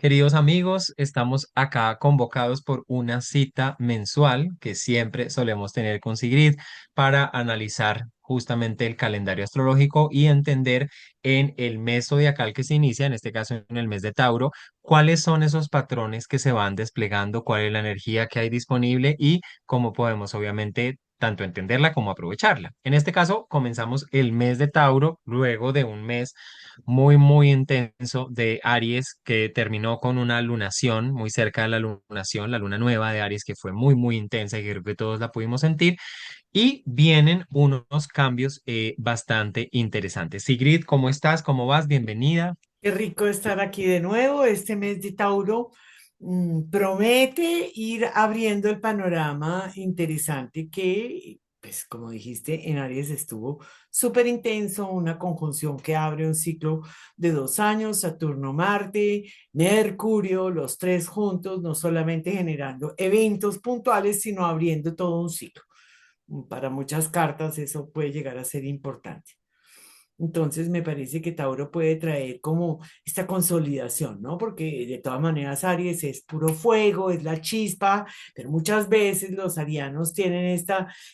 Queridos amigos, estamos acá convocados por una cita mensual que siempre solemos tener con Sigrid para analizar justamente el calendario astrológico y entender en el mes zodiacal que se inicia, en este caso en el mes de Tauro, cuáles son esos patrones que se van desplegando, cuál es la energía que hay disponible y cómo podemos obviamente tanto entenderla como aprovecharla. En este caso, comenzamos el mes de Tauro luego de un mes muy intenso de Aries que terminó con una lunación muy cerca de la lunación, la luna nueva de Aries que fue muy intensa y que creo que todos la pudimos sentir. Y vienen unos cambios bastante interesantes. Sigrid, ¿cómo estás? ¿Cómo vas? Bienvenida. Qué rico estar aquí de nuevo. Este mes de Tauro promete ir abriendo el panorama interesante que, pues como dijiste, en Aries estuvo súper intenso, una conjunción que abre un ciclo de 2 años, Saturno-Marte, Mercurio, los tres juntos, no solamente generando eventos puntuales, sino abriendo todo un ciclo. Para muchas cartas eso puede llegar a ser importante. Entonces me parece que Tauro puede traer como esta consolidación, ¿no? Porque de todas maneras Aries es puro fuego, es la chispa, pero muchas veces los arianos tienen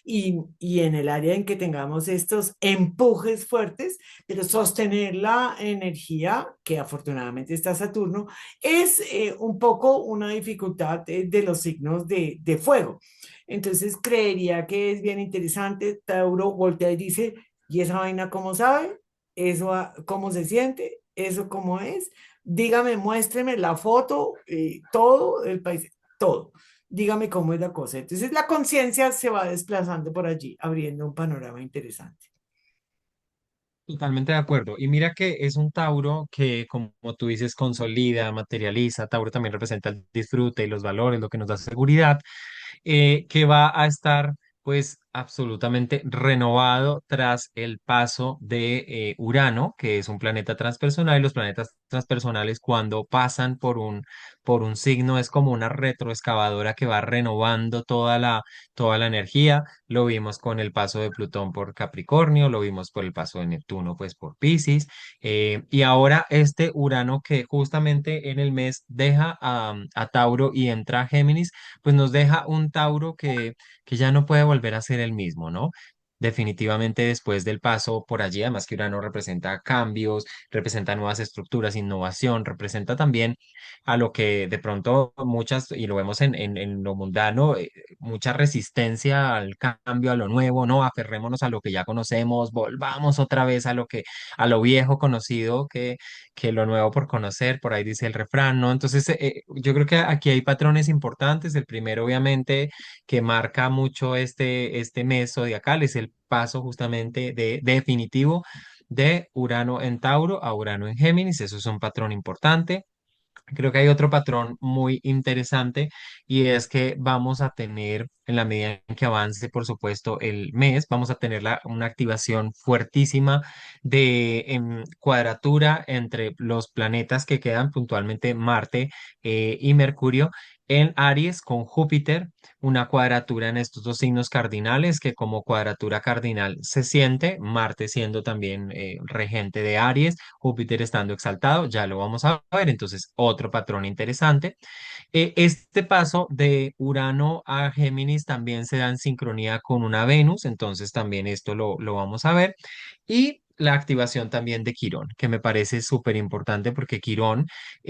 y en el área en que tengamos estos empujes fuertes, pero sostener la energía, que afortunadamente está Saturno, es un poco una dificultad de los signos de fuego. Entonces creería que es bien interesante. Tauro voltea y dice, ¿y esa vaina cómo sabe? ¿Eso cómo se siente? ¿Eso cómo es? Dígame, muéstreme la foto, todo el país, todo. Dígame cómo es la cosa. Entonces la conciencia se va desplazando por allí, abriendo un panorama interesante. Totalmente de acuerdo. Y mira que es un Tauro que, como tú dices, consolida, materializa. Tauro también representa el disfrute y los valores, lo que nos da seguridad. Que va a estar pues absolutamente renovado tras el paso de Urano, que es un planeta transpersonal, y los planetas transpersonales cuando pasan por un signo es como una retroexcavadora que va renovando toda la energía. Lo vimos con el paso de Plutón por Capricornio, lo vimos por el paso de Neptuno pues por Piscis, y ahora este Urano que justamente en el mes deja a Tauro y entra a Géminis, pues nos deja un Tauro que ya no puede volver a ser el mismo, ¿no? Definitivamente después del paso por allí, además que Urano representa cambios, representa nuevas estructuras, innovación, representa también a lo que de pronto muchas, y lo vemos en lo mundano, mucha resistencia al cambio, a lo nuevo, no, aferrémonos a lo que ya conocemos, volvamos otra vez a lo viejo conocido, que lo nuevo por conocer, por ahí dice el refrán, ¿no? Entonces, yo creo que aquí hay patrones importantes. El primero, obviamente, que marca mucho este mes zodiacal es el paso justamente de definitivo de Urano en Tauro a Urano en Géminis. Eso es un patrón importante. Creo que hay otro patrón muy interesante y es que vamos a tener, en la medida en que avance, por supuesto, el mes, vamos a tener una activación fuertísima de cuadratura entre los planetas que quedan, puntualmente Marte y Mercurio, en Aries con Júpiter, una cuadratura en estos dos signos cardinales que como cuadratura cardinal se siente, Marte siendo también regente de Aries, Júpiter estando exaltado, ya lo vamos a ver, entonces otro patrón interesante. Este paso de Urano a Géminis también se da en sincronía con una Venus, entonces también esto lo vamos a ver. Y la activación también de Quirón, que me parece súper importante porque Quirón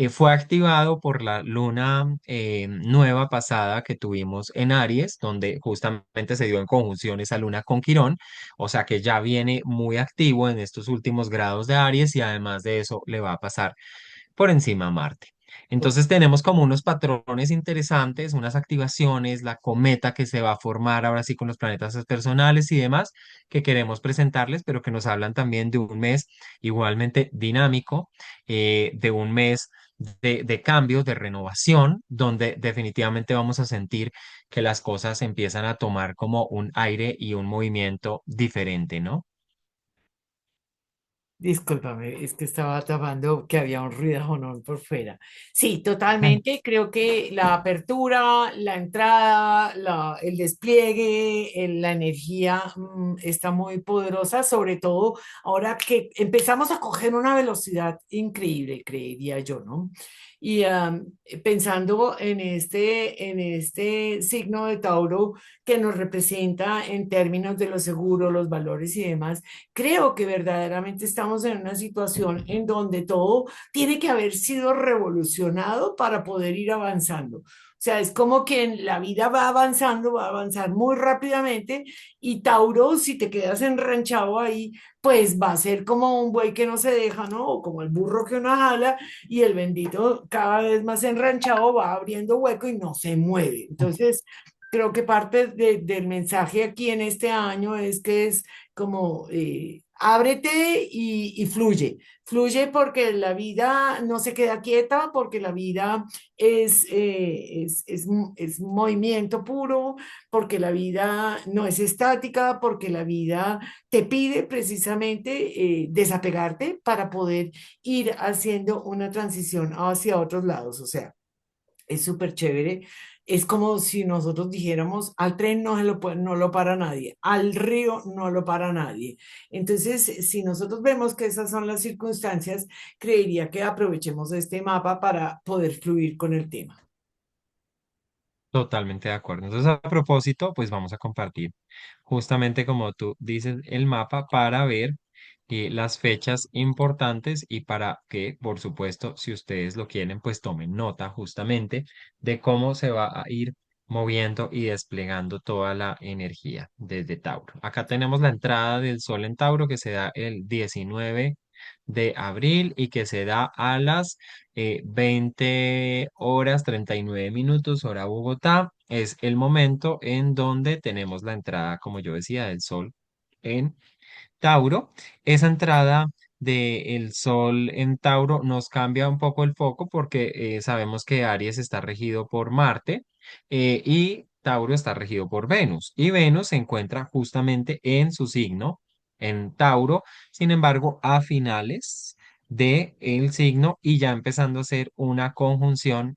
fue activado por la luna nueva pasada que tuvimos en Aries, donde justamente se dio en conjunción esa luna con Quirón, o sea que ya viene muy activo en estos últimos grados de Aries y además de eso le va a pasar por encima a Marte. Entonces tenemos como unos patrones interesantes, unas activaciones, la cometa que se va a formar ahora sí con los planetas personales y demás que queremos presentarles, pero que nos hablan también de un mes igualmente dinámico, de un mes de cambios, de renovación, donde definitivamente vamos a sentir que las cosas empiezan a tomar como un aire y un movimiento diferente, ¿no? Discúlpame, es que estaba tapando que había un ruido por fuera. Sí, totalmente. Creo que la apertura, la entrada, el despliegue, la energía está muy poderosa, sobre todo ahora que empezamos a coger una velocidad increíble, creería yo, ¿no? Y pensando en este signo de Tauro que nos representa en términos de los seguros, los valores y demás, creo que verdaderamente estamos en una situación en donde todo tiene que haber sido revolucionado para poder ir avanzando. O sea, es como que la vida va avanzando, va a avanzar muy rápidamente y Tauro, si te quedas enranchado ahí, pues va a ser como un buey que no se deja, ¿no? O como el burro que uno jala y el bendito cada vez más enranchado va abriendo hueco y no se mueve. Entonces, creo que parte del mensaje aquí en este año es que es como ábrete y fluye. Fluye porque la vida no se queda quieta, porque la vida es movimiento puro, porque la vida no es estática, porque la vida te pide precisamente desapegarte para poder ir haciendo una transición hacia otros lados. O sea, es súper chévere. Es como si nosotros dijéramos, al tren no lo para nadie, al río no lo para nadie. Entonces, si nosotros vemos que esas son las circunstancias, creería que aprovechemos este mapa para poder fluir con el tema. Totalmente de acuerdo. Entonces, a propósito, pues vamos a compartir justamente como tú dices el mapa para ver las fechas importantes y para que, por supuesto, si ustedes lo quieren, pues tomen nota justamente de cómo se va a ir moviendo y desplegando toda la energía desde Tauro. Acá tenemos la entrada del Sol en Tauro que se da el 19 de abril y que se da a las 20 horas 39 minutos, hora Bogotá. Es el momento en donde tenemos la entrada, como yo decía, del Sol en Tauro. Esa entrada del Sol en Tauro nos cambia un poco el foco porque sabemos que Aries está regido por Marte y Tauro está regido por Venus. Y Venus se encuentra justamente en su signo, en Tauro, sin embargo, a finales de el signo y ya empezando a hacer una conjunción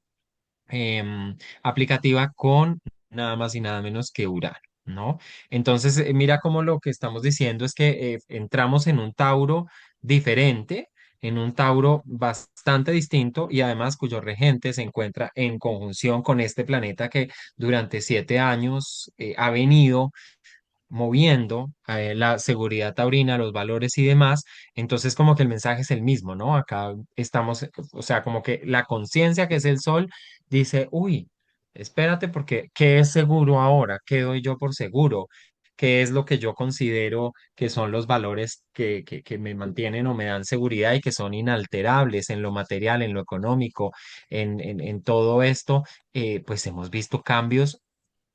aplicativa con nada más y nada menos que Urano, ¿no? Entonces, mira cómo lo que estamos diciendo es que entramos en un Tauro diferente, en un Tauro bastante distinto y además cuyo regente se encuentra en conjunción con este planeta que durante 7 años ha venido moviendo la seguridad taurina, los valores y demás, entonces como que el mensaje es el mismo, ¿no? Acá estamos, o sea, como que la conciencia que es el sol dice, uy, espérate porque ¿qué es seguro ahora? ¿Qué doy yo por seguro? ¿Qué es lo que yo considero que son los valores que me mantienen o me dan seguridad y que son inalterables en lo material, en lo económico, en todo esto? Pues hemos visto cambios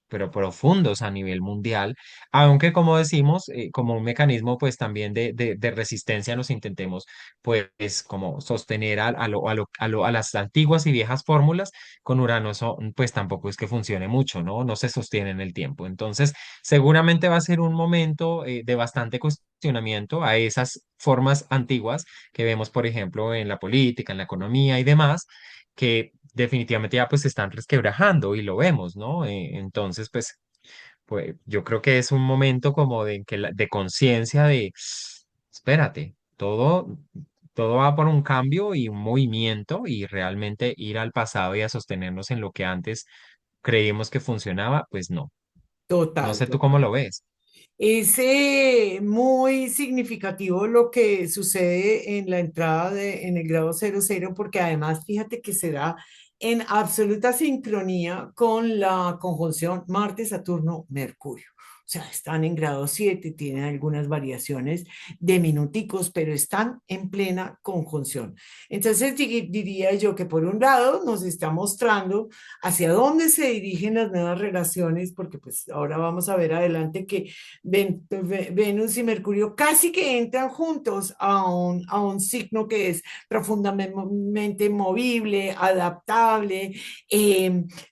pero profundos a nivel mundial, aunque como decimos, como un mecanismo pues también de resistencia nos intentemos pues como sostener a las antiguas y viejas fórmulas, con Urano eso pues tampoco es que funcione mucho, ¿no? No se sostiene en el tiempo. Entonces, seguramente va a ser un momento de bastante cuestionamiento a esas formas antiguas que vemos, por ejemplo, en la política, en la economía y demás que definitivamente ya pues se están resquebrajando y lo vemos, ¿no? Entonces, pues yo creo que es un momento como de conciencia de, espérate, todo va por un cambio y un movimiento y realmente ir al pasado y a sostenernos en lo que antes creímos que funcionaba, pues no. No Total, sé tú cómo total. lo ves. Es muy significativo lo que sucede en la entrada en el grado 00 porque además fíjate que se da en absoluta sincronía con la conjunción Marte-Saturno-Mercurio. O sea, están en grado 7, tienen algunas variaciones de minuticos, pero están en plena conjunción. Entonces, diría yo que por un lado nos está mostrando hacia dónde se dirigen las nuevas relaciones, porque pues ahora vamos a ver adelante que Venus y Mercurio casi que entran juntos a un signo que es profundamente movible, adaptable,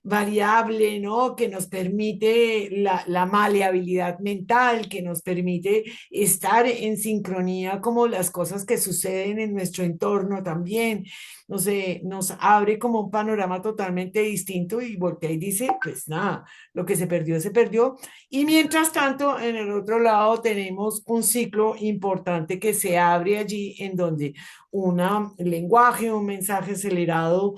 variable, ¿no? Que nos permite la maleabilidad estabilidad mental, que nos permite estar en sincronía como las cosas que suceden en nuestro entorno también. No sé, nos abre como un panorama totalmente distinto y voltea y dice, pues nada, lo que se perdió, se perdió. Y mientras tanto, en el otro lado tenemos un ciclo importante que se abre allí en donde un lenguaje, un mensaje acelerado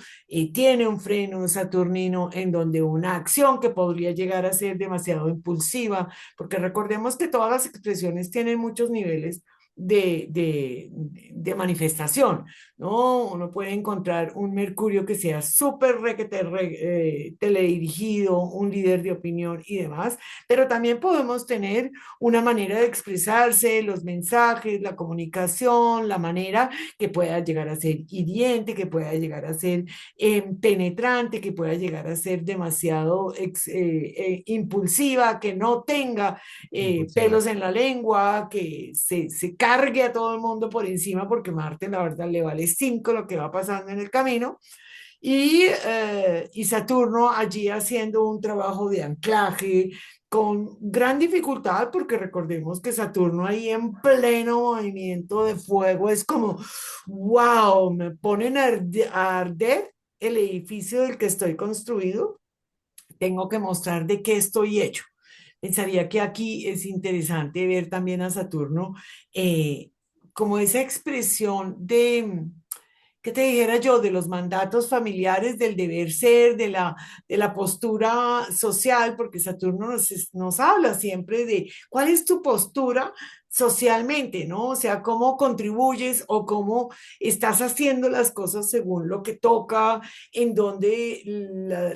tiene un freno saturnino en donde una acción que podría llegar a ser demasiado impulsiva, porque recordemos que todas las expresiones tienen muchos niveles de manifestación, ¿no? Uno puede encontrar un Mercurio que sea súper teledirigido, un líder de opinión y demás, pero también podemos tener una manera de expresarse, los mensajes, la comunicación, la manera que pueda llegar a ser hiriente, que pueda llegar a ser penetrante, que pueda llegar a ser demasiado impulsiva, que no tenga Impulsiva. pelos en la lengua, que se cargue a todo el mundo por encima, porque Marte, la verdad, le vale cinco lo que va pasando en el camino. Y Saturno allí haciendo un trabajo de anclaje con gran dificultad, porque recordemos que Saturno ahí en pleno movimiento de fuego es como, wow, me ponen a arder el edificio del que estoy construido, tengo que mostrar de qué estoy hecho. Pensaría que aquí es interesante ver también a Saturno eh, como esa expresión de, ¿qué te dijera yo? De los mandatos familiares, del deber ser, de la postura social, porque Saturno nos habla siempre de cuál es tu postura socialmente, ¿no? O sea, cómo contribuyes o cómo estás haciendo las cosas según lo que toca, en donde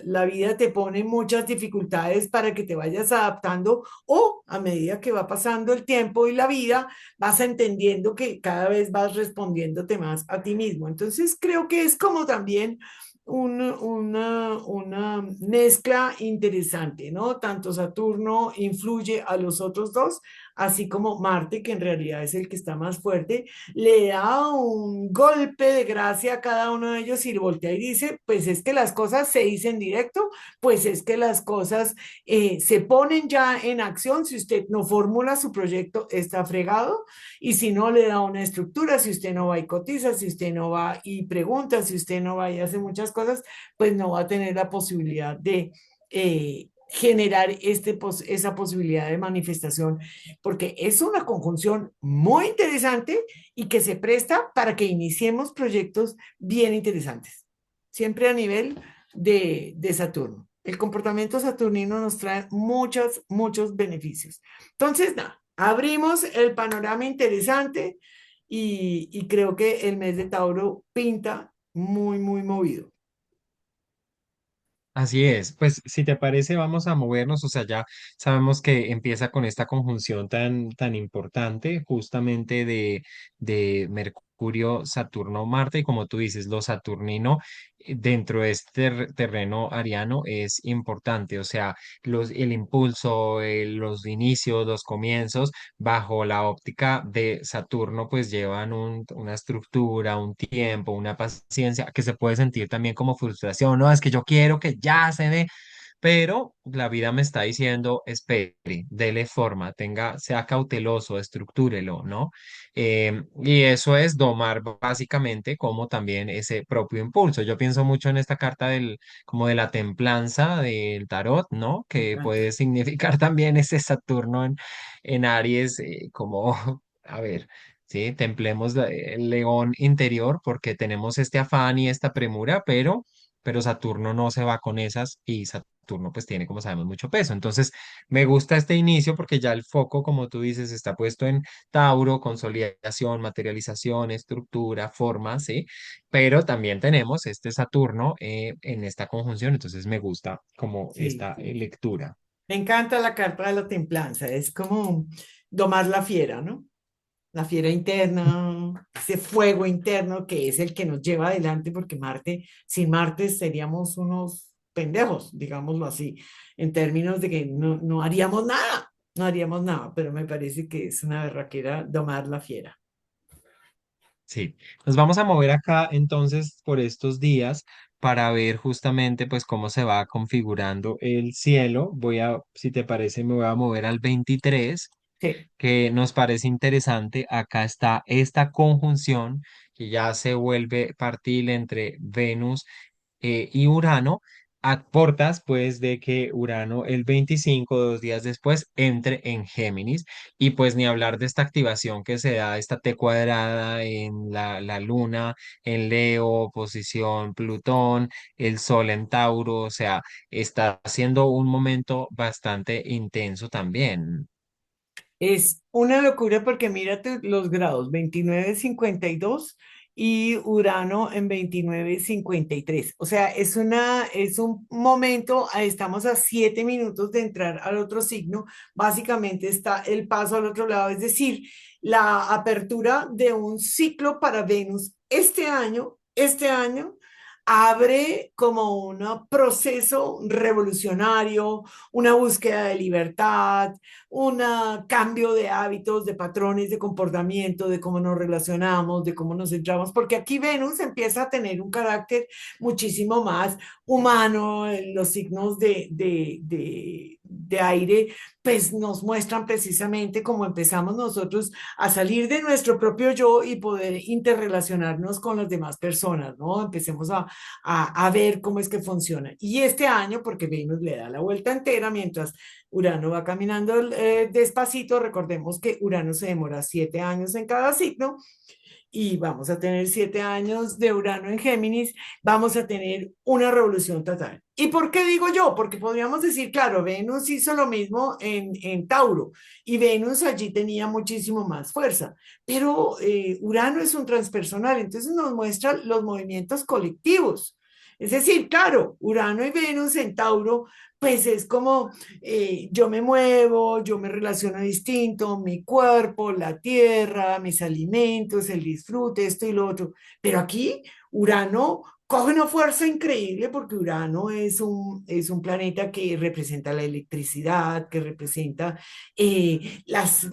la vida te pone muchas dificultades para que te vayas adaptando o a medida que va pasando el tiempo y la vida, vas entendiendo que cada vez vas respondiéndote más a ti mismo. Entonces creo que es como también una mezcla interesante, ¿no? Tanto Saturno influye a los otros dos, así como Marte, que en realidad es el que está más fuerte, le da un golpe de gracia a cada uno de ellos y voltea y dice, pues es que las cosas se dicen directo, pues es que las cosas se ponen ya en acción. Si usted no formula su proyecto, está fregado. Y si no le da una estructura, si usted no va y cotiza, si usted no va y pregunta, si usted no va y hace muchas cosas, pues no va a tener la posibilidad de generar esa posibilidad de manifestación, porque es una conjunción muy interesante y que se presta para que iniciemos proyectos bien interesantes, siempre a nivel de Saturno. El comportamiento saturnino nos trae muchos, muchos beneficios. Entonces, nada, abrimos el panorama interesante y creo que el mes de Tauro pinta muy, muy movido. Así es, pues si te parece vamos a movernos, o sea, ya sabemos que empieza con esta conjunción tan importante justamente de Mercurio, Saturno, Marte y como tú dices, lo saturnino dentro de este terreno ariano es importante, o sea, el impulso, los inicios, los comienzos bajo la óptica de Saturno pues llevan una estructura, un tiempo, una paciencia que se puede sentir también como frustración, ¿no? Es que yo quiero que ya se dé, pero la vida me está diciendo, espere, dele forma, sea cauteloso, estructúrelo, ¿no? Y eso es domar básicamente como también ese propio impulso. Yo pienso mucho en esta carta como de la templanza del tarot, ¿no? Me Que encanta. puede significar también ese Saturno en Aries, como, a ver. Sí, templemos el león interior porque tenemos este afán y esta premura, pero Saturno no se va con esas y Saturno pues tiene, como sabemos, mucho peso. Entonces, me gusta este inicio porque ya el foco, como tú dices, está puesto en Tauro, consolidación, materialización, estructura, forma, ¿sí? Pero también tenemos este Saturno en esta conjunción, entonces me gusta como Sí, esta sí. lectura. Me encanta la carta de la templanza, es como domar la fiera, ¿no? La fiera interna, ese fuego interno que es el que nos lleva adelante, porque Marte, sin Marte seríamos unos pendejos, digámoslo así, en términos de que no haríamos nada, no haríamos nada, pero me parece que es una berraquera domar la fiera. Sí, nos vamos a mover acá entonces por estos días. para ver justamente pues cómo se va configurando el cielo. Si te parece, me voy a mover al 23, Sí. que nos parece interesante. Acá está esta conjunción que ya se vuelve partil entre Venus y Urano, a portas pues de que Urano el 25, 2 días después, entre en Géminis. Y pues ni hablar de esta activación que se da, esta T cuadrada en la Luna, en Leo, posición Plutón, el Sol en Tauro, o sea, está siendo un momento bastante intenso también. Es una locura porque mírate los grados, 29,52 y Urano en 29,53. O sea, es un momento, estamos a 7 minutos de entrar al otro signo. Básicamente está el paso al otro lado, es decir, la apertura de un ciclo para Venus este año. Abre como un proceso revolucionario, una búsqueda de libertad, un cambio de hábitos, de patrones de comportamiento, de cómo nos relacionamos, de cómo nos centramos, porque aquí Venus empieza a tener un carácter muchísimo más humano. Los signos de aire, pues nos muestran precisamente cómo empezamos nosotros a salir de nuestro propio yo y poder interrelacionarnos con las demás personas, ¿no? Empecemos a ver cómo es que funciona. Y este año, porque Venus le da la vuelta entera mientras Urano va caminando despacito. Recordemos que Urano se demora 7 años en cada signo y vamos a tener 7 años de Urano en Géminis, vamos a tener una revolución total. ¿Y por qué digo yo? Porque podríamos decir, claro, Venus hizo lo mismo en Tauro y Venus allí tenía muchísimo más fuerza, pero Urano es un transpersonal, entonces nos muestra los movimientos colectivos. Es decir, claro, Urano y Venus en Tauro, pues es como yo me muevo, yo me relaciono distinto, mi cuerpo, la tierra, mis alimentos, el disfrute, esto y lo otro. Pero aquí Urano coge una fuerza increíble porque Urano es un planeta que representa la electricidad, que representa las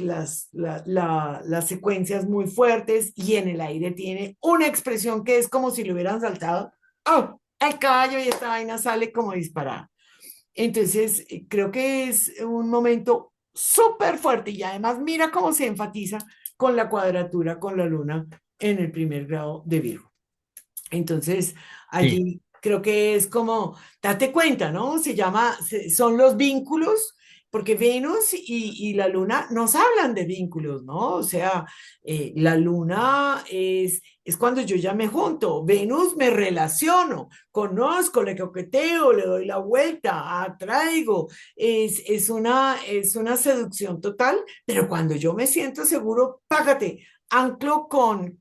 secuencias muy fuertes y en el aire tiene una expresión que es como si le hubieran saltado ¡oh! Al caballo y esta vaina sale como disparada. Entonces, creo que es un momento súper fuerte y además mira cómo se enfatiza con la cuadratura con la luna en el primer grado de Virgo. Entonces, Sí. allí creo que es como, date cuenta, ¿no? Son los vínculos, porque Venus y la Luna nos hablan de vínculos, ¿no? O sea, la Luna es cuando yo ya me junto, Venus me relaciono, conozco, le coqueteo, le doy la vuelta, atraigo, es una seducción total, pero cuando yo me siento seguro, págate, anclo con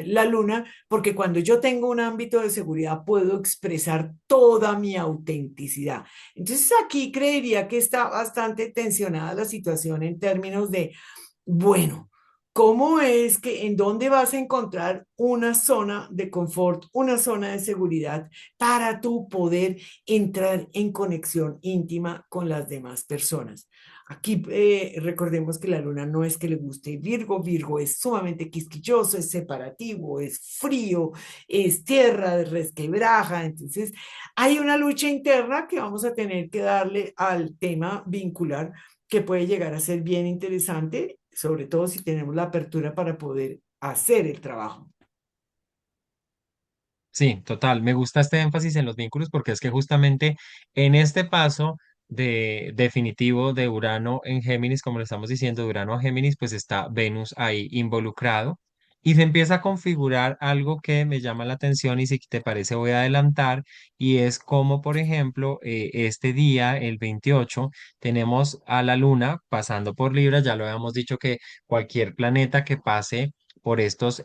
la Luna porque cuando yo tengo un ámbito de seguridad puedo expresar toda mi autenticidad. Entonces aquí creería que está bastante tensionada la situación en términos de, bueno, ¿cómo es que en dónde vas a encontrar una zona de confort, una zona de seguridad para tu poder entrar en conexión íntima con las demás personas? Aquí recordemos que la luna no es que le guste Virgo, Virgo es sumamente quisquilloso, es separativo, es frío, es tierra de resquebraja, entonces hay una lucha interna que vamos a tener que darle al tema vincular que puede llegar a ser bien interesante, sobre todo si tenemos la apertura para poder hacer el trabajo. Sí, total. Me gusta este énfasis en los vínculos porque es que justamente en este paso de definitivo de Urano en Géminis, como le estamos diciendo, de Urano a Géminis, pues está Venus ahí involucrado y se empieza a configurar algo que me llama la atención y si te parece voy a adelantar y es como, por ejemplo, este día, el 28, tenemos a la Luna pasando por Libra. Ya lo habíamos dicho que cualquier planeta que pase por estos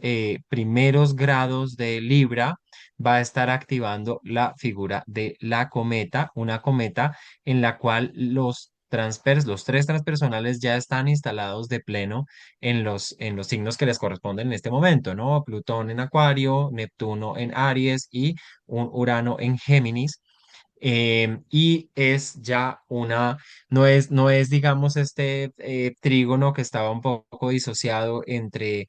primeros grados de Libra, va a estar activando la figura de la cometa, una cometa en la cual los tres transpersonales ya están instalados de pleno en los signos que les corresponden en este momento, ¿no? Plutón en Acuario, Neptuno en Aries y un Urano en Géminis. Y es ya no es, digamos, este trígono que estaba un poco disociado entre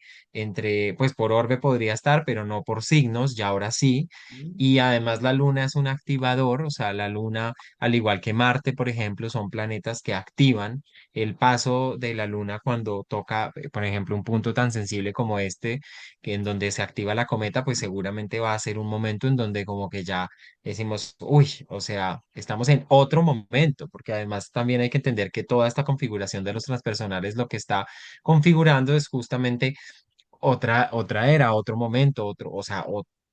pues por orbe podría estar, pero no por signos, ya ahora sí. Y además la luna es un activador, o sea, la luna, al igual que Marte, por ejemplo, son planetas que activan el paso de la luna cuando toca, por ejemplo, un punto tan sensible como este, que en donde se activa la cometa, pues seguramente va a ser un momento en donde como que ya decimos, uy, o sea, estamos en otro momento, porque además también hay que entender que toda esta configuración de los transpersonales lo que está configurando es justamente otra era, otro momento, otro, o sea,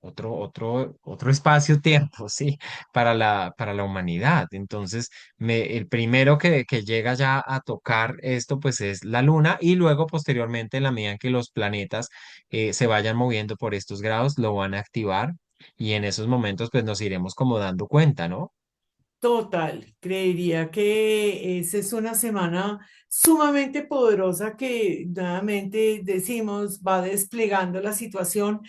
otro espacio-tiempo, sí, para la humanidad. Entonces, el primero que llega ya a tocar esto, pues es la Luna, y luego posteriormente, en la medida en que los planetas se vayan moviendo por estos grados, lo van a activar. Y en esos momentos, pues nos iremos como dando cuenta, ¿no? Total, creería que esa es una semana sumamente poderosa que nuevamente decimos va desplegando la situación,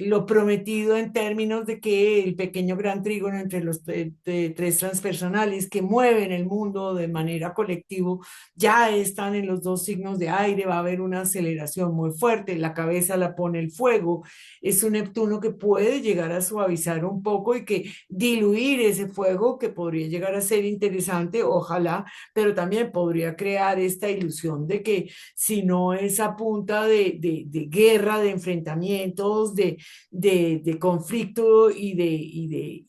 lo prometido en términos de que el pequeño gran trígono entre los tres transpersonales que mueven el mundo de manera colectiva ya están en los dos signos de aire, va a haber una aceleración muy fuerte, la cabeza la pone el fuego, es un Neptuno que puede llegar a suavizar un poco y que diluir ese fuego que podría llegar a ser interesante, ojalá, pero también podría crear esta ilusión de que si no es a punta de guerra, de enfrentamientos, de conflicto y de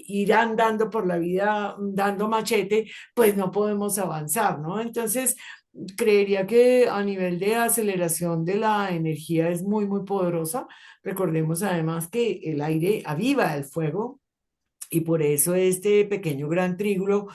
ir andando por la vida dando machete, pues no podemos avanzar, ¿no? Entonces, creería que a nivel de aceleración de la energía es muy, muy poderosa. Recordemos además que el aire aviva el fuego y por eso este pequeño gran trígono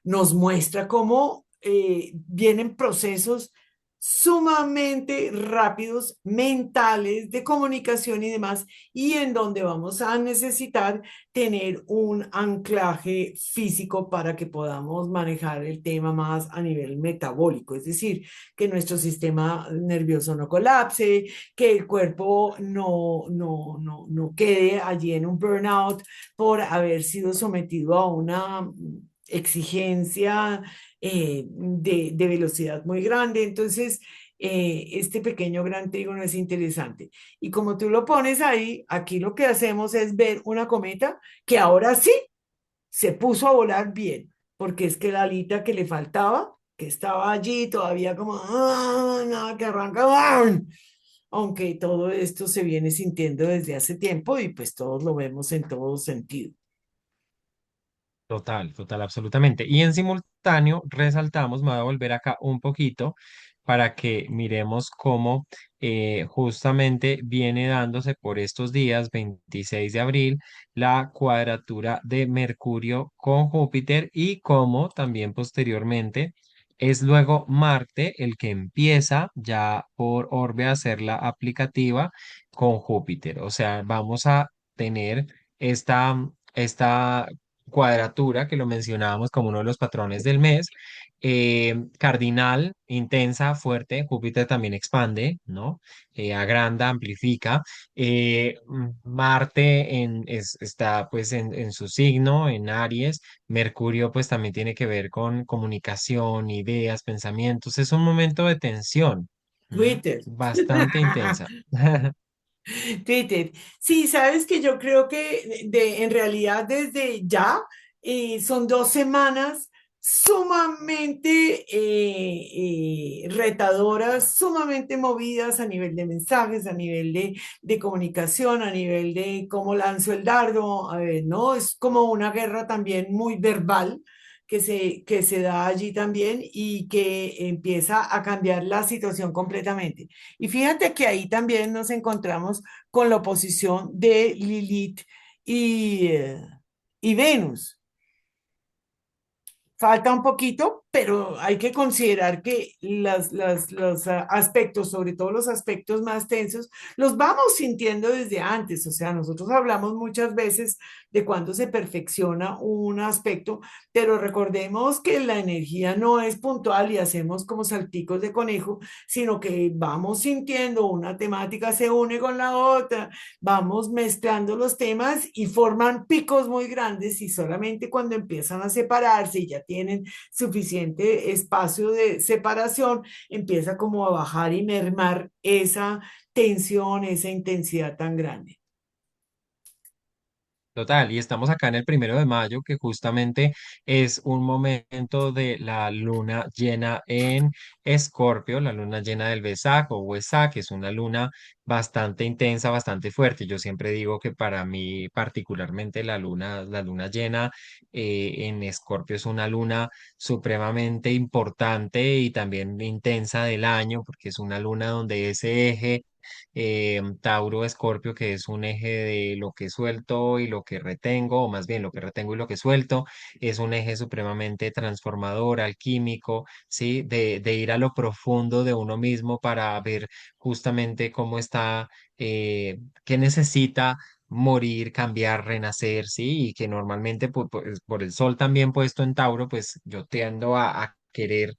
nos muestra cómo vienen procesos sumamente rápidos, mentales, de comunicación y demás, y en donde vamos a necesitar tener un anclaje físico para que podamos manejar el tema más a nivel metabólico, es decir, que nuestro sistema nervioso no colapse, que el cuerpo no quede allí en un burnout por haber sido sometido a una exigencia de velocidad muy grande. Entonces, este pequeño gran trígono es interesante. Y como tú lo pones ahí, aquí lo que hacemos es ver una cometa que ahora sí se puso a volar bien, porque es que la alita que le faltaba, que estaba allí todavía como, nada, que arranca, aunque todo esto se viene sintiendo desde hace tiempo y pues todos lo vemos en todo sentido. Total, total, absolutamente. Y en simultáneo resaltamos, me voy a volver acá un poquito para que miremos cómo justamente viene dándose por estos días, 26 de abril, la cuadratura de Mercurio con Júpiter, y cómo también posteriormente es luego Marte el que empieza ya por orbe a hacer la aplicativa con Júpiter. O sea, vamos a tener esta cuadratura que lo mencionábamos como uno de los patrones del mes, cardinal, intensa, fuerte. Júpiter también expande, ¿no? Agranda, amplifica. Marte está pues en su signo, en Aries. Mercurio pues también tiene que ver con comunicación, ideas, pensamientos. Es un momento de tensión, ¿m? Twitter. Bastante intensa. Twitter. Sí, sabes que yo creo que en realidad desde ya son 2 semanas sumamente retadoras, sumamente movidas a nivel de mensajes, a nivel de comunicación, a nivel de cómo lanzo el dardo, a ver, ¿no? Es como una guerra también muy verbal que se da allí también y que empieza a cambiar la situación completamente. Y fíjate que ahí también nos encontramos con la oposición de Lilith y Venus. Falta un poquito, pero hay que considerar que los aspectos, sobre todo los aspectos más tensos, los vamos sintiendo desde antes. O sea, nosotros hablamos muchas veces de cuando se perfecciona un aspecto, pero recordemos que la energía no es puntual y hacemos como salticos de conejo, sino que vamos sintiendo una temática se une con la otra, vamos mezclando los temas y forman picos muy grandes y solamente cuando empiezan a separarse y ya tienen suficiente suficiente espacio de separación, empieza como a bajar y mermar esa tensión, esa intensidad tan grande. Total, y estamos acá en el 1 de mayo, que justamente es un momento de la luna llena en Escorpio, la luna llena del Vesak o Huesak, que es una luna bastante intensa, bastante fuerte. Yo siempre digo que para mí, particularmente la luna llena en Escorpio es una luna supremamente importante y también intensa del año, porque es una luna donde ese eje Tauro Escorpio, que es un eje de lo que suelto y lo que retengo, o más bien lo que retengo y lo que suelto, es un eje supremamente transformador, alquímico, ¿sí? De ir a lo profundo de uno mismo para ver justamente cómo está, qué necesita morir, cambiar, renacer, ¿sí? Y que normalmente por el sol también puesto en Tauro, pues yo tiendo a querer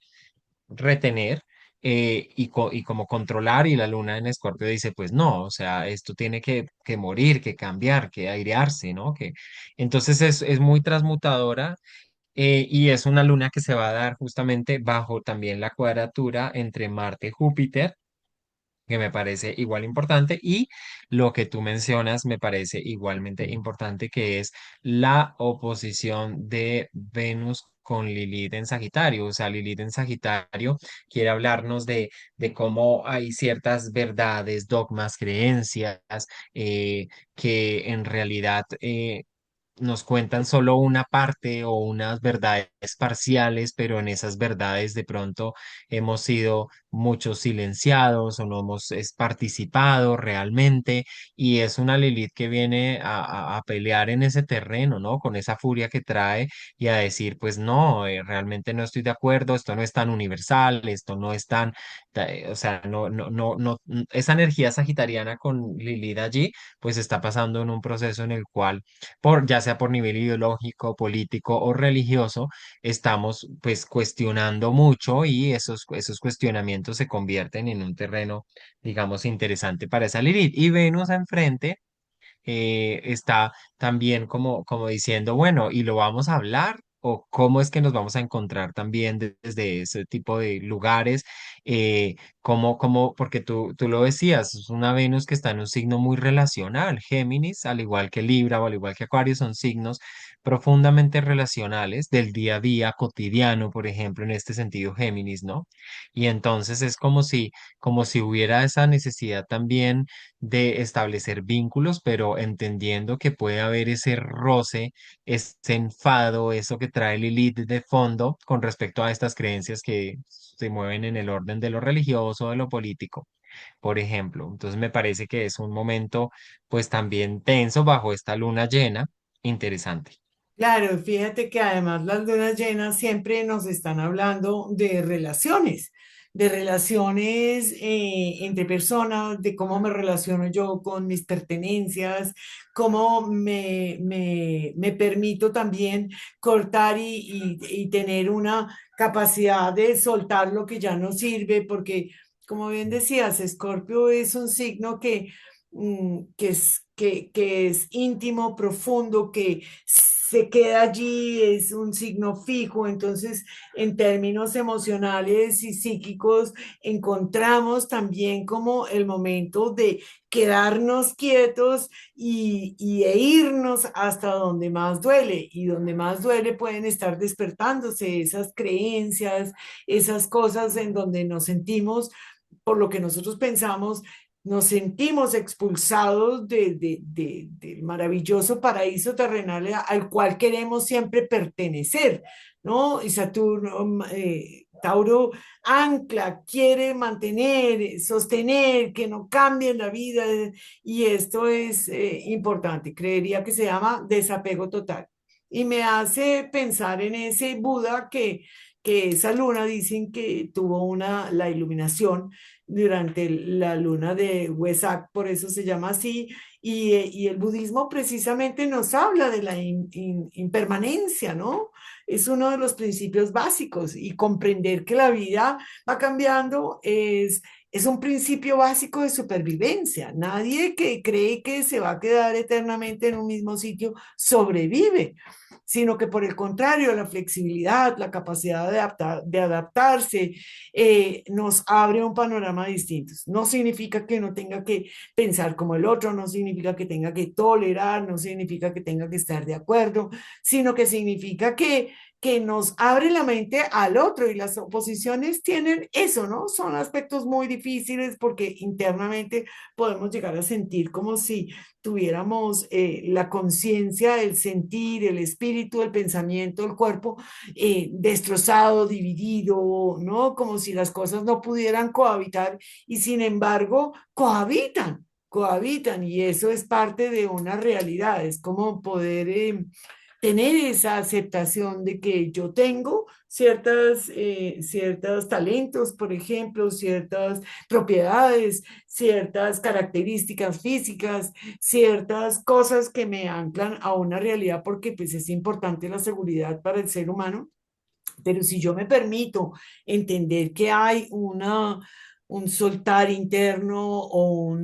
retener y como controlar, y la luna en Escorpio dice, pues no, o sea, esto tiene que morir, que cambiar, que airearse, ¿no? Entonces es muy transmutadora, y es una luna que se va a dar justamente bajo también la cuadratura entre Marte y Júpiter, que me parece igual importante, y lo que tú mencionas me parece igualmente importante, que es la oposición de Venus con Lilith en Sagitario. O sea, Lilith en Sagitario quiere hablarnos de cómo hay ciertas verdades, dogmas, creencias, que en realidad nos cuentan solo una parte o unas verdades parciales, pero en esas verdades de pronto hemos sido muchos silenciados o no hemos participado realmente, y es una Lilith que viene a pelear en ese terreno, ¿no? Con esa furia que trae y a decir, pues no, realmente no estoy de acuerdo, esto no es tan universal, esto no es tan, o sea, esa energía sagitariana con Lilith allí, pues está pasando en un proceso en el cual ya sea por nivel ideológico, político o religioso, estamos pues cuestionando mucho, y esos cuestionamientos se convierten en un terreno, digamos, interesante para esa Lilith. Y Venus enfrente está también como diciendo, bueno, ¿y lo vamos a hablar? ¿O cómo es que nos vamos a encontrar también desde ese tipo de lugares? Porque tú lo decías, es una Venus que está en un signo muy relacional. Géminis, al igual que Libra o al igual que Acuario, son signos profundamente relacionales del día a día cotidiano, por ejemplo, en este sentido Géminis, ¿no? Y entonces es como si hubiera esa necesidad también de establecer vínculos, pero entendiendo que puede haber ese roce, ese enfado, eso que trae Lilith de fondo con respecto a estas creencias que se mueven en el orden de lo religioso, de lo político, por ejemplo. Entonces me parece que es un momento pues también tenso bajo esta luna llena, interesante. Claro, fíjate que además las lunas llenas siempre nos están hablando de relaciones entre personas, de cómo me relaciono yo con mis pertenencias, cómo me permito también cortar y tener una capacidad de soltar lo que ya no sirve, porque como bien decías, Escorpio es un signo que es íntimo, profundo, que se queda allí, es un signo fijo, entonces en términos emocionales y psíquicos encontramos también como el momento de quedarnos quietos e irnos hasta donde más duele, y donde más duele pueden estar despertándose esas creencias, esas cosas en donde nos sentimos, por lo que nosotros pensamos, nos sentimos expulsados del maravilloso paraíso terrenal al cual queremos siempre pertenecer, ¿no? Y Saturno, Tauro ancla, quiere mantener, sostener, que no cambie la vida, y esto es importante. Creería que se llama desapego total. Y me hace pensar en ese Buda que esa luna dicen que tuvo la iluminación durante la luna de Wesak, por eso se llama así, y el budismo precisamente nos habla de la impermanencia, ¿no? Es uno de los principios básicos, y comprender que la vida va cambiando es un principio básico de supervivencia. Nadie que cree que se va a quedar eternamente en un mismo sitio sobrevive, sino que por el contrario, la flexibilidad, la capacidad de adaptarse, nos abre un panorama distinto. No significa que no tenga que pensar como el otro, no significa que tenga que tolerar, no significa que tenga que estar de acuerdo, sino que significa que nos abre la mente al otro y las oposiciones tienen eso, ¿no? Son aspectos muy difíciles porque internamente podemos llegar a sentir como si tuviéramos la conciencia, el sentir, el espíritu, el pensamiento, el cuerpo destrozado, dividido, ¿no? Como si las cosas no pudieran cohabitar y sin embargo cohabitan y eso es parte de una realidad, es como poder tener esa aceptación de que yo tengo ciertos talentos, por ejemplo, ciertas propiedades, ciertas características físicas, ciertas cosas que me anclan a una realidad porque pues es importante la seguridad para el ser humano, pero si yo me permito entender que hay un soltar interno o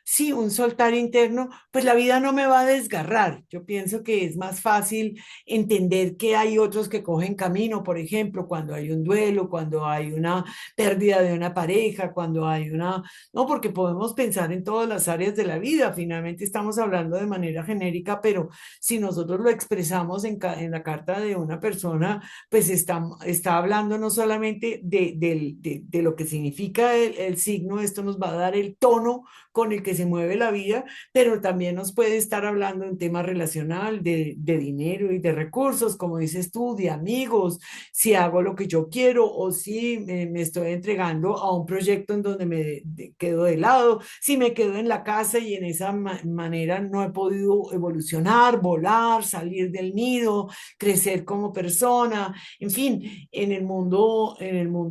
sí, un soltar interno, pues la vida no me va a desgarrar. Yo pienso que es más fácil entender que hay otros que cogen camino, por ejemplo, cuando hay un duelo, cuando hay una pérdida de una pareja, cuando hay una... No, porque podemos pensar en todas las áreas de la vida. Finalmente estamos hablando de manera genérica, pero si nosotros lo expresamos en la carta de una persona, pues está hablando no solamente de lo que significa el signo, esto nos va a dar el tono con el que se mueve la vida, pero también nos puede estar hablando en tema relacional, de dinero y de recursos, como dices tú, de amigos, si hago lo que yo quiero o si me estoy entregando a un proyecto en donde quedo de lado, si me quedo en la casa y en esa manera no he podido evolucionar, volar, salir del nido, crecer como persona, en fin, en el mundo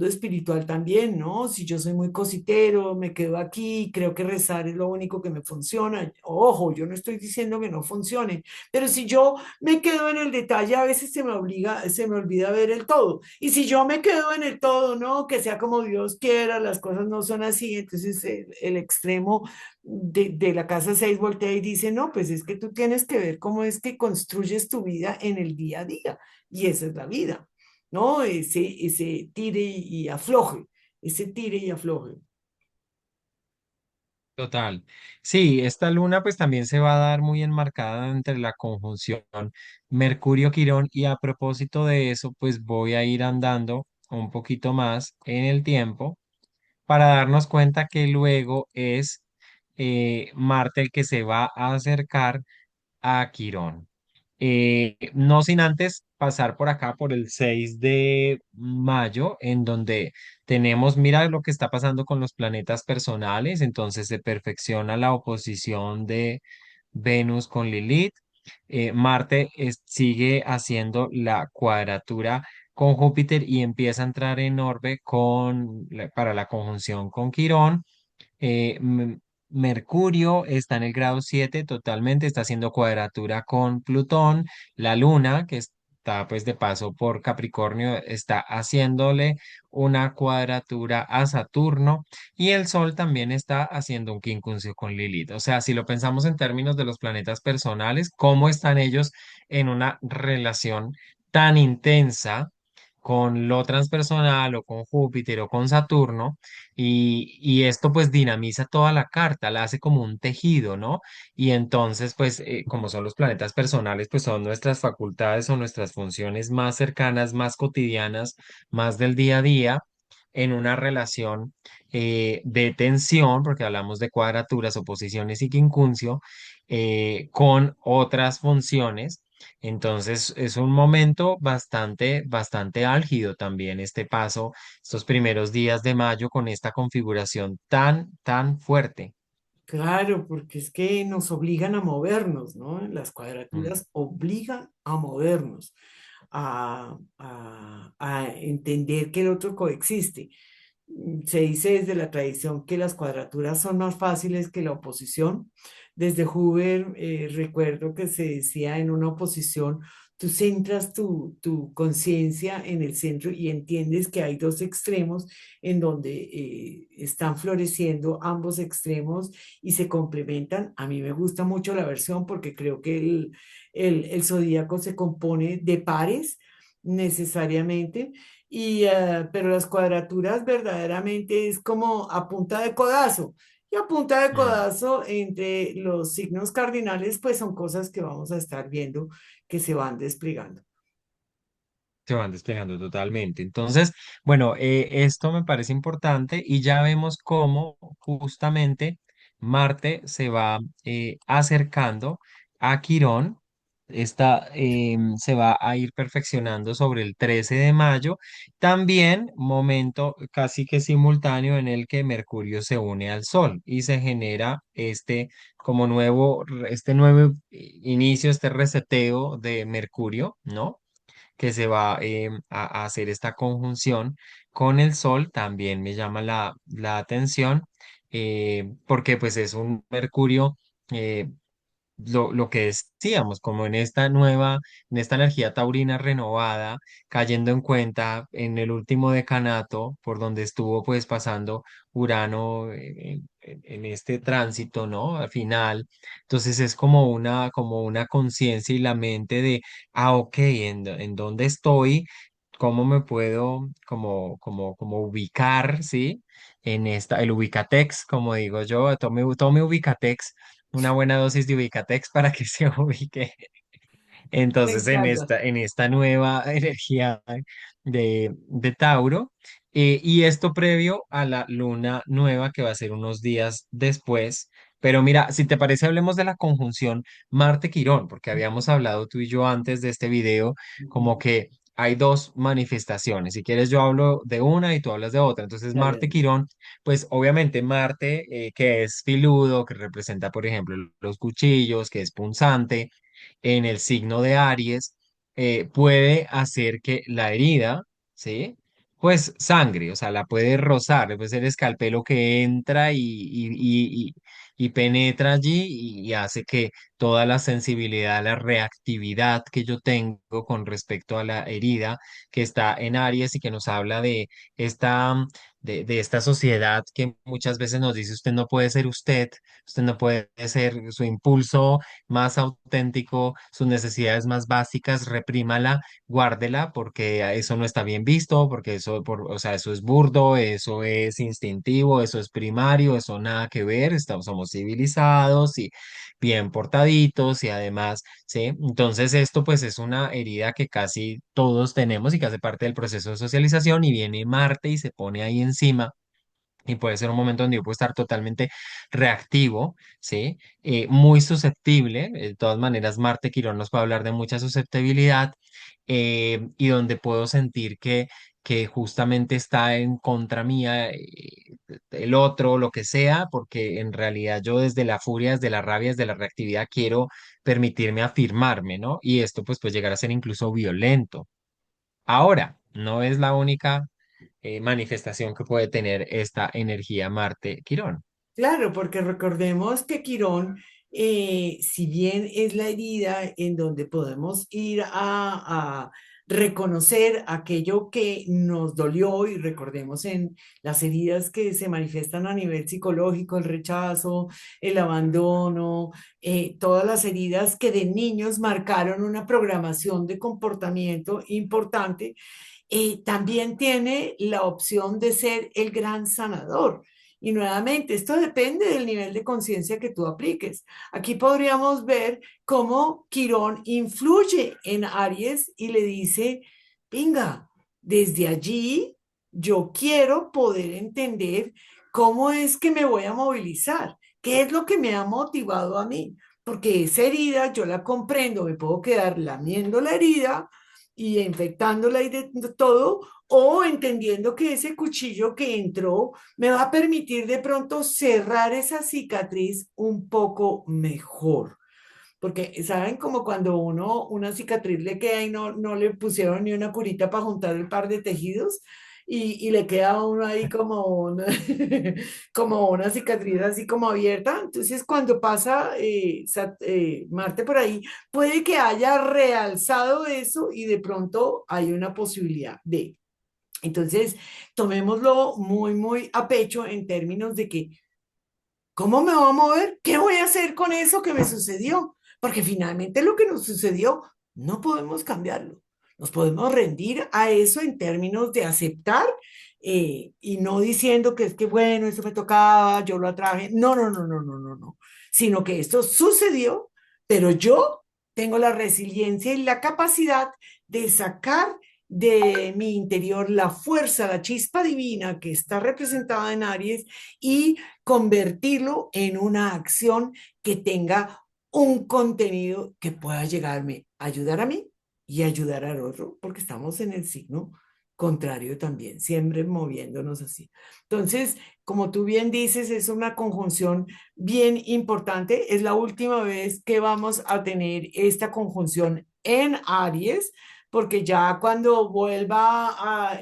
espiritual también, ¿no? Si yo soy muy cositero, me quedo aquí, creo que rezar es lo único que me funciona. Ojo, yo no estoy diciendo que no funcione, pero si yo me quedo en el detalle, a veces se me olvida ver el todo. Y si yo me quedo en el todo, ¿no? Que sea como Dios quiera, las cosas no son así, entonces el extremo de la casa 6 voltea y dice, no, pues es que tú tienes que ver cómo es que construyes tu vida en el día a día. Y esa es la vida, ¿no? Ese tire y afloje, ese tire y afloje. Total. Sí, esta luna pues también se va a dar muy enmarcada entre la conjunción Mercurio-Quirón y a propósito de eso pues voy a ir andando un poquito más en el tiempo para darnos cuenta que luego es Marte el que se va a acercar a Quirón. No sin antes pasar por acá por el 6 de mayo, en donde tenemos, mira lo que está pasando con los planetas personales, entonces se perfecciona la oposición de Venus con Lilith. Marte sigue haciendo la cuadratura con Júpiter y empieza a entrar en orbe para la conjunción con Quirón. Mercurio está en el grado 7 totalmente, está haciendo cuadratura con Plutón. La Luna, que está pues de paso por Capricornio, está haciéndole una cuadratura a Saturno y el Sol también está haciendo un quincuncio con Lilith. O sea, si lo pensamos en términos de los planetas personales, ¿cómo están ellos en una relación tan intensa con lo transpersonal o con Júpiter o con Saturno? Y esto pues dinamiza toda la carta, la hace como un tejido, ¿no? Y entonces pues como son los planetas personales, pues son nuestras facultades o nuestras funciones más cercanas, más cotidianas, más del día a día, en una relación de tensión, porque hablamos de cuadraturas, oposiciones y quincuncio, con otras funciones. Entonces es un momento bastante álgido también este paso, estos primeros días de mayo con esta configuración tan fuerte. Claro, porque es que nos obligan a movernos, ¿no? Las Mm. cuadraturas obligan a movernos, a entender que el otro coexiste. Se dice desde la tradición que las cuadraturas son más fáciles que la oposición. Desde Huber, recuerdo que se decía en una oposición, tú centras tu conciencia en el centro y entiendes que hay dos extremos en donde están floreciendo ambos extremos y se complementan. A mí me gusta mucho la versión porque creo que el zodíaco se compone de pares necesariamente. Pero las cuadraturas verdaderamente es como a punta de codazo. Y a punta de Mm. codazo entre los signos cardinales, pues son cosas que vamos a estar viendo que se van desplegando. Se van desplegando totalmente. Entonces, bueno, esto me parece importante y ya vemos cómo justamente Marte se va acercando a Quirón. Se va a ir perfeccionando sobre el 13 de mayo. También momento casi que simultáneo en el que Mercurio se une al Sol y se genera como este nuevo inicio, este reseteo de Mercurio, ¿no? Que se va a hacer esta conjunción con el Sol, también me llama la atención, porque pues es un Mercurio, eh, lo que decíamos, como en esta energía taurina renovada, cayendo en cuenta en el último decanato, por donde estuvo pues pasando Urano en este tránsito, ¿no? Al final, entonces es como una conciencia y la mente de, ok, en dónde estoy, cómo me puedo como ubicar, ¿sí? El ubicatex, como digo yo, tome ubicatex, una buena dosis de Ubicatex para que se ubique Me entonces encanta. en esta nueva energía de Tauro. Y esto previo a la luna nueva que va a ser unos días después. Pero mira, si te parece, hablemos de la conjunción Marte-Quirón, porque habíamos hablado tú y yo antes de este video, como que hay dos manifestaciones. Si quieres, yo hablo de una y tú hablas de otra. Entonces, Dale, dale. Marte-Quirón, pues obviamente Marte, que es filudo, que representa, por ejemplo, los cuchillos, que es punzante en el signo de Aries, puede hacer que la herida, ¿sí? Pues sangre, o sea, la puede rozar, puede ser escalpelo que entra y penetra allí y hace que toda la sensibilidad, la reactividad que yo tengo con respecto a la herida que está en Aries y que nos habla de esta, de esta sociedad que muchas veces nos dice usted no puede ser usted no puede ser su impulso más auténtico, sus necesidades más básicas, reprímala, guárdela, porque eso no está bien visto, porque o sea, eso es burdo, eso es instintivo, eso es primario, eso nada que ver, somos civilizados y bien portaditos y además, ¿sí? Entonces esto pues es una herida que casi todos tenemos y que hace parte del proceso de socialización y viene Marte y se pone ahí encima y puede ser un momento donde yo puedo estar totalmente reactivo, ¿sí? Muy susceptible. De todas maneras, Marte Quirón nos puede hablar de mucha susceptibilidad y donde puedo sentir que justamente está en contra mía el otro, lo que sea, porque en realidad yo desde la furia, desde la rabia, desde la reactividad quiero permitirme afirmarme, ¿no? Y esto pues puede llegar a ser incluso violento. Ahora, no es la única manifestación que puede tener esta energía Marte-Quirón. Claro, porque recordemos que Quirón, si bien es la herida en donde podemos ir a reconocer aquello que nos dolió, y recordemos en las heridas que se manifiestan a nivel psicológico, el rechazo, el abandono, todas las heridas que de niños marcaron una programación de comportamiento importante, también tiene la opción de ser el gran sanador. Y nuevamente, esto depende del nivel de conciencia que tú apliques. Aquí podríamos ver cómo Quirón influye en Aries y le dice, venga, desde allí yo quiero poder entender cómo es que me voy a movilizar, qué es lo que me ha motivado a mí, porque esa herida yo la comprendo, me puedo quedar lamiendo la herida y infectándola y de todo, o entendiendo que ese cuchillo que entró me va a permitir de pronto cerrar esa cicatriz un poco mejor. Porque, ¿saben? Como cuando uno, una cicatriz le queda y no le pusieron ni una curita para juntar el par de tejidos. y le queda a uno ahí como como una cicatriz así como abierta. Entonces, cuando pasa Marte por ahí, puede que haya realzado eso y de pronto hay una posibilidad de. Entonces, tomémoslo muy, muy a pecho en términos de que ¿cómo me voy a mover? ¿Qué voy a hacer con eso que me sucedió? Porque finalmente lo que nos sucedió no podemos cambiarlo. Nos podemos rendir a eso en términos de aceptar y no diciendo que es que bueno, eso me tocaba, yo lo atraje. No, no, no, no, no, no, no. Sino que esto sucedió, pero yo tengo la resiliencia y la capacidad de sacar de mi interior la fuerza, la chispa divina que está representada en Aries y convertirlo en una acción que tenga un contenido que pueda llegarme a ayudar a mí y ayudar al otro, porque estamos en el signo contrario también, siempre moviéndonos así. Entonces, como tú bien dices, es una conjunción bien importante. Es la última vez que vamos a tener esta conjunción en Aries, porque ya cuando vuelva a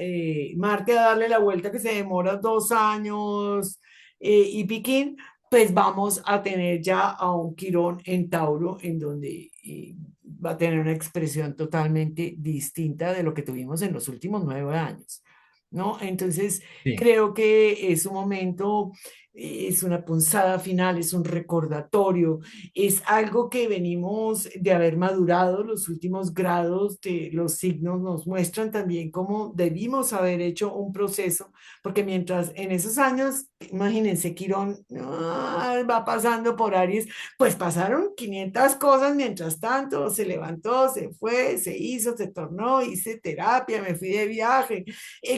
Marte a darle la vuelta que se demora 2 años, y Piquín, pues vamos a tener ya a un Quirón en Tauro, en donde va a tener una expresión totalmente distinta de lo que tuvimos en los últimos 9 años, ¿no? Entonces, Sí. creo que es un momento, es una punzada final, es un recordatorio, es algo que venimos de haber madurado. Los últimos grados de los signos nos muestran también cómo debimos haber hecho un proceso, porque mientras en esos años, imagínense, Quirón va pasando por Aries, pues pasaron 500 cosas mientras tanto, se levantó, se fue, se hizo, se tornó, hice terapia, me fui de viaje,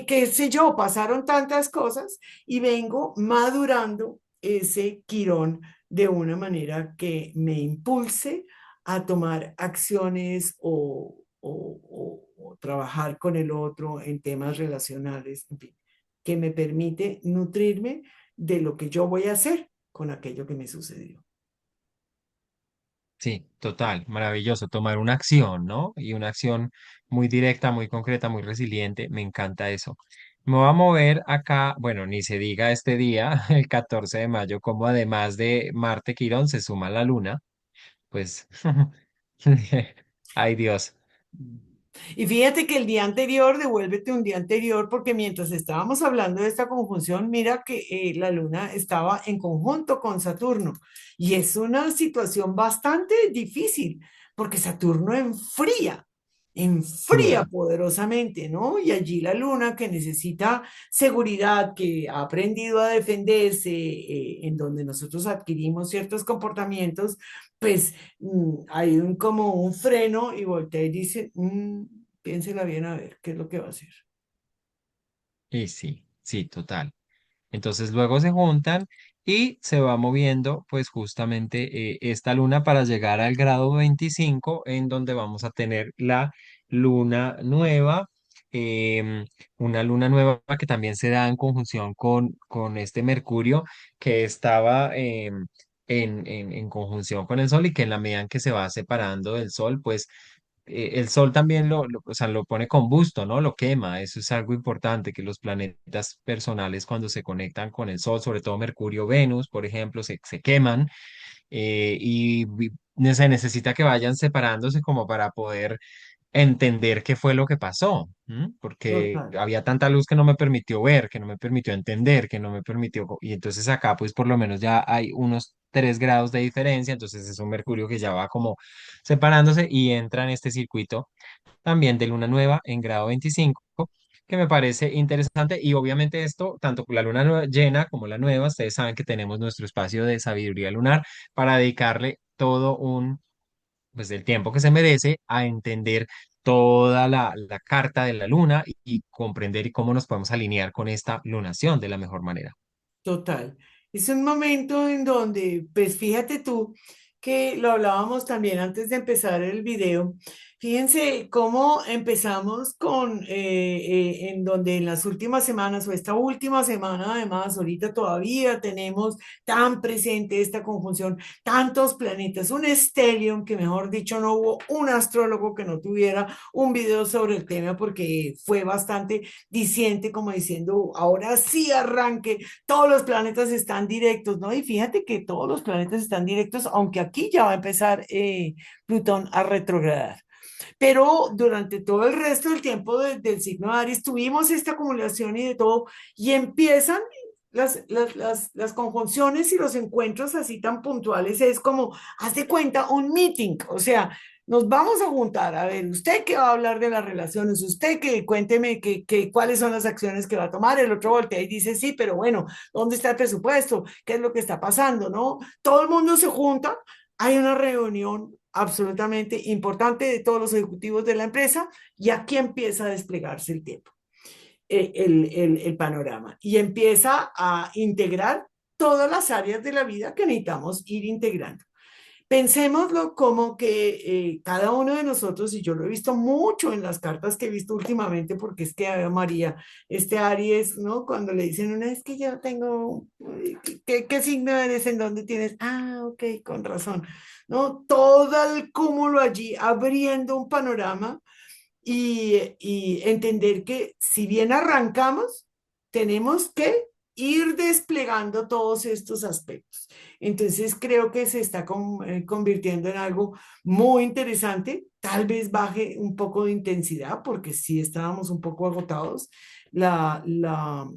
qué sé yo, pasaron tantas cosas y vengo madurando ese Quirón de una manera que me impulse a tomar acciones o trabajar con el otro en temas relacionales, en fin, que me permite nutrirme de lo que yo voy a hacer con aquello que me sucedió. Sí, total, maravilloso. Tomar una acción, ¿no? Y una acción muy directa, muy concreta, muy resiliente. Me encanta eso. Me voy a mover acá, bueno, ni se diga este día, el 14 de mayo, como además de Marte Quirón se suma la Luna, pues, ay Dios. Y fíjate que el día anterior, devuélvete un día anterior, porque mientras estábamos hablando de esta conjunción, mira que la Luna estaba en conjunto con Saturno. Y es una situación bastante difícil, porque Saturno enfría Sí, poderosamente, ¿no? Y allí la Luna, que necesita seguridad, que ha aprendido a defenderse, en donde nosotros adquirimos ciertos comportamientos, pues hay como un freno y voltea y dice, piénsela bien a ver qué es lo que va a hacer. y sí, sí, total. Entonces luego se juntan y se va moviendo pues justamente esta luna para llegar al grado 25 en donde vamos a tener la luna nueva, em, una luna nueva que también se da en conjunción con este Mercurio que estaba en conjunción con el Sol y que en la medida en que se va separando del Sol pues el Sol también o sea, lo pone combusto, ¿no? Lo quema. Eso es algo importante, que los planetas personales cuando se conectan con el Sol, sobre todo Mercurio, Venus, por ejemplo, se queman y se necesita que vayan separándose como para poder entender qué fue lo que pasó, ¿m? Porque Total, había tanta luz que no me permitió ver, que no me permitió entender, que no me permitió, y entonces acá pues por lo menos ya hay unos 3 grados de diferencia, entonces es un Mercurio que ya va como separándose y entra en este circuito también de luna nueva en grado 25, que me parece interesante y obviamente esto, tanto la llena como la nueva, ustedes saben que tenemos nuestro espacio de sabiduría lunar para dedicarle todo pues el tiempo que se merece a entender toda la carta de la luna y comprender y cómo nos podemos alinear con esta lunación de la mejor manera. total. Es un momento en donde, pues fíjate tú que lo hablábamos también antes de empezar el video, Fíjense cómo empezamos con, en donde en las últimas semanas o esta última semana, además, ahorita todavía tenemos tan presente esta conjunción, tantos planetas, un stellium que mejor dicho no hubo un astrólogo que no tuviera un video sobre el tema porque fue bastante diciente como diciendo, ahora sí arranque, todos los planetas están directos, ¿no? Y fíjate que todos los planetas están directos, aunque aquí ya va a empezar Plutón a retrogradar. Pero durante todo el resto del tiempo del signo de Aries tuvimos esta acumulación y de todo, y empiezan las conjunciones y los encuentros así tan puntuales. Es como, haz de cuenta, un meeting, o sea, nos vamos a juntar, a ver, usted que va a hablar de las relaciones, usted que cuénteme cuáles son las acciones que va a tomar, el otro voltea y dice, sí, pero bueno, ¿dónde está el presupuesto? ¿Qué es lo que está pasando? ¿No? Todo el mundo se junta, hay una reunión absolutamente importante de todos los ejecutivos de la empresa y aquí empieza a desplegarse el tiempo, el panorama y empieza a integrar todas las áreas de la vida que necesitamos ir integrando. Pensémoslo como que cada uno de nosotros, y yo lo he visto mucho en las cartas que he visto últimamente, porque es que María, este Aries, ¿no? Cuando le dicen una vez que yo tengo, ¿qué signo eres? ¿En dónde tienes? Ah, ok, con razón, ¿no? Todo el cúmulo allí abriendo un panorama y entender que si bien arrancamos, tenemos que ir desplegando todos estos aspectos. Entonces creo que se está convirtiendo en algo muy interesante. Tal vez baje un poco de intensidad porque sí estábamos un poco agotados. La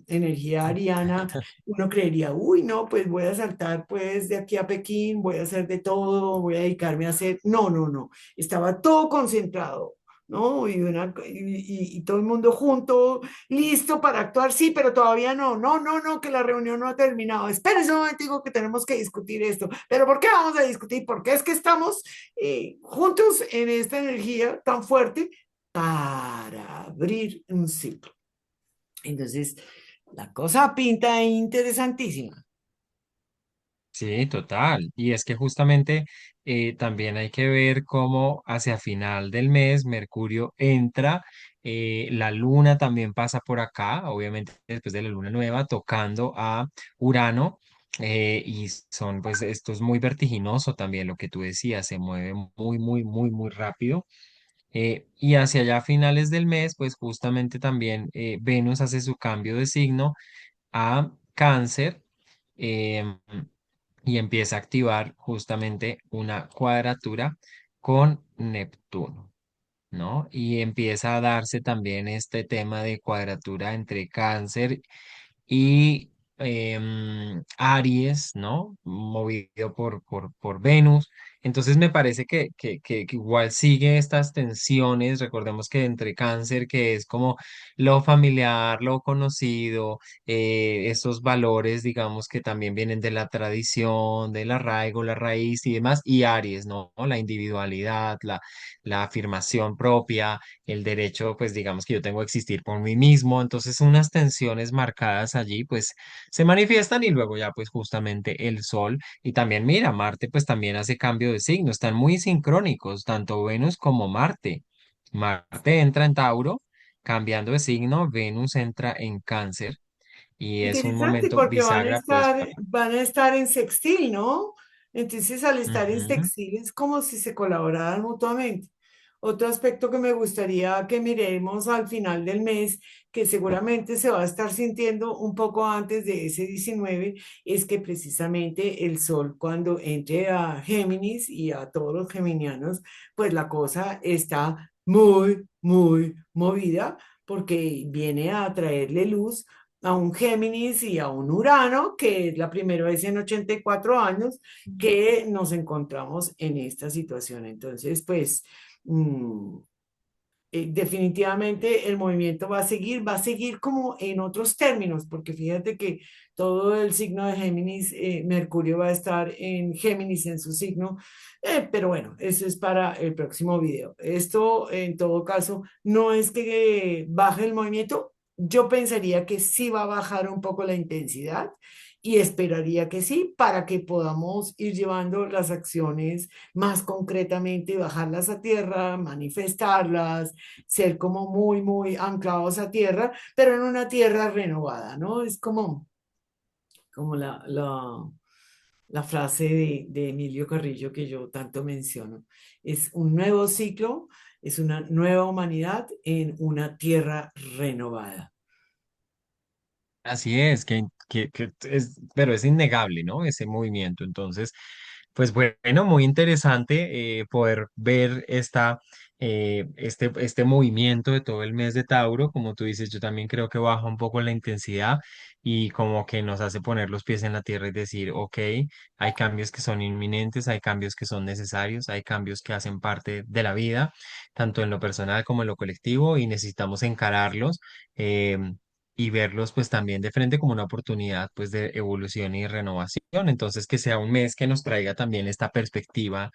energía ariana, uno creería, uy, no, pues voy a saltar pues de aquí a Pekín, voy a hacer de todo, voy a dedicarme a hacer. No, no, no. Estaba todo concentrado, ¿no? Y todo el mundo junto, listo para actuar, sí, pero todavía no, no, no, no, que la reunión no ha terminado. Espérense un momentico que tenemos que discutir esto. Pero ¿por qué vamos a discutir? Porque es que estamos juntos en esta energía tan fuerte para abrir un ciclo. Entonces, la cosa pinta interesantísima. Sí, total. Y es que justamente también hay que ver cómo hacia final del mes Mercurio entra, la luna también pasa por acá, obviamente después de la luna nueva, tocando a Urano. Y son, pues, esto es muy vertiginoso también, lo que tú decías, se mueve muy, muy, muy, muy rápido. Y hacia allá a finales del mes, pues justamente también Venus hace su cambio de signo a Cáncer. em, y empieza a activar justamente una cuadratura con Neptuno, ¿no? Y empieza a darse también este tema de cuadratura entre Cáncer y Aries, ¿no? Movido por Venus. Entonces me parece que igual sigue estas tensiones. Recordemos que entre Cáncer, que es como lo familiar, lo conocido, esos valores, digamos, que también vienen de la tradición, del arraigo, la raíz y demás, y Aries, ¿no? La individualidad, la afirmación propia, el derecho, pues digamos que yo tengo que existir por mí mismo. Entonces unas tensiones marcadas allí, pues se manifiestan y luego ya pues justamente el Sol y también mira, Marte pues también hace cambio de signo, están muy sincrónicos, tanto Venus como Marte. Marte entra en Tauro, cambiando de signo, Venus entra en Cáncer y es un Interesante momento porque bisagra pues para... van a estar en sextil, ¿no? Entonces, al estar en Ujú. sextil es como si se colaboraran mutuamente. Otro aspecto que me gustaría que miremos al final del mes, que seguramente se va a estar sintiendo un poco antes de ese 19, es que precisamente el Sol cuando entre a Géminis y a todos los geminianos, pues la cosa está muy, muy movida porque viene a traerle luz a un Géminis y a un Urano, que es la primera vez en 84 años que nos encontramos en esta situación. Entonces, pues, mm, definitivamente el movimiento va a seguir como en otros términos, porque fíjate que todo el signo de Géminis, Mercurio va a estar en Géminis en su signo, pero bueno, eso es para el próximo video. Esto, en todo caso, no es que baje el movimiento, yo pensaría que sí va a bajar un poco la intensidad y esperaría que sí, para que podamos ir llevando las acciones más concretamente, bajarlas a tierra, manifestarlas, ser como muy, muy anclados a tierra, pero en una tierra renovada, ¿no? Es como la frase de Emilio Carrillo que yo tanto menciono. Es un nuevo ciclo, es una nueva humanidad en una tierra renovada. Así es, que es, pero es innegable, ¿no? Ese movimiento. Entonces, pues bueno, muy interesante poder ver este movimiento de todo el mes de Tauro. Como tú dices, yo también creo que baja un poco la intensidad y como que nos hace poner los pies en la tierra y decir, ok, hay cambios que son inminentes, hay cambios que son necesarios, hay cambios que hacen parte de la vida, tanto en lo personal como en lo colectivo, y necesitamos encararlos. Y verlos pues también de frente como una oportunidad pues de evolución y renovación. Entonces que sea un mes que nos traiga también esta perspectiva,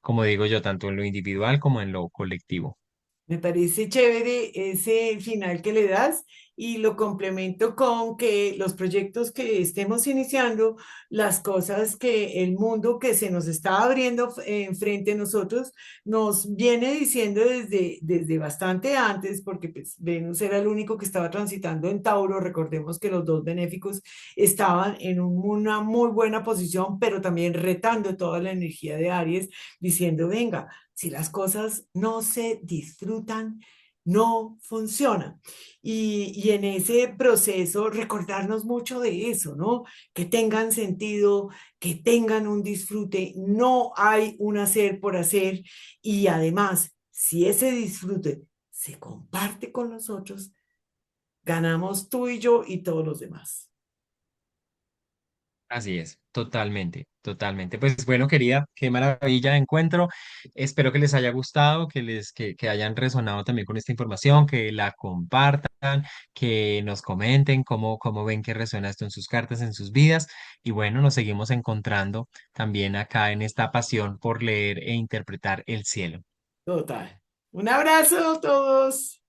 como digo yo, tanto en lo individual como en lo colectivo. Me parece chévere ese final que le das y lo complemento con que los proyectos que estemos iniciando, las cosas que el mundo que se nos está abriendo enfrente de nosotros nos viene diciendo desde bastante antes, porque pues, Venus era el único que estaba transitando en Tauro. Recordemos que los dos benéficos estaban en una muy buena posición, pero también retando toda la energía de Aries, diciendo, venga, si las cosas no se disfrutan, no funcionan. Y en ese proceso recordarnos mucho de eso, ¿no? Que tengan sentido, que tengan un disfrute, no hay un hacer por hacer y además, si ese disfrute se comparte con los otros, ganamos tú y yo y todos los demás. Así es, totalmente, totalmente. Pues bueno, querida, qué maravilla de encuentro. Espero que les haya gustado, que hayan resonado también con esta información, que la compartan, que nos comenten cómo ven que resuena esto en sus cartas, en sus vidas. Y bueno, nos seguimos encontrando también acá en esta pasión por leer e interpretar el cielo. Total. Un abrazo a todos.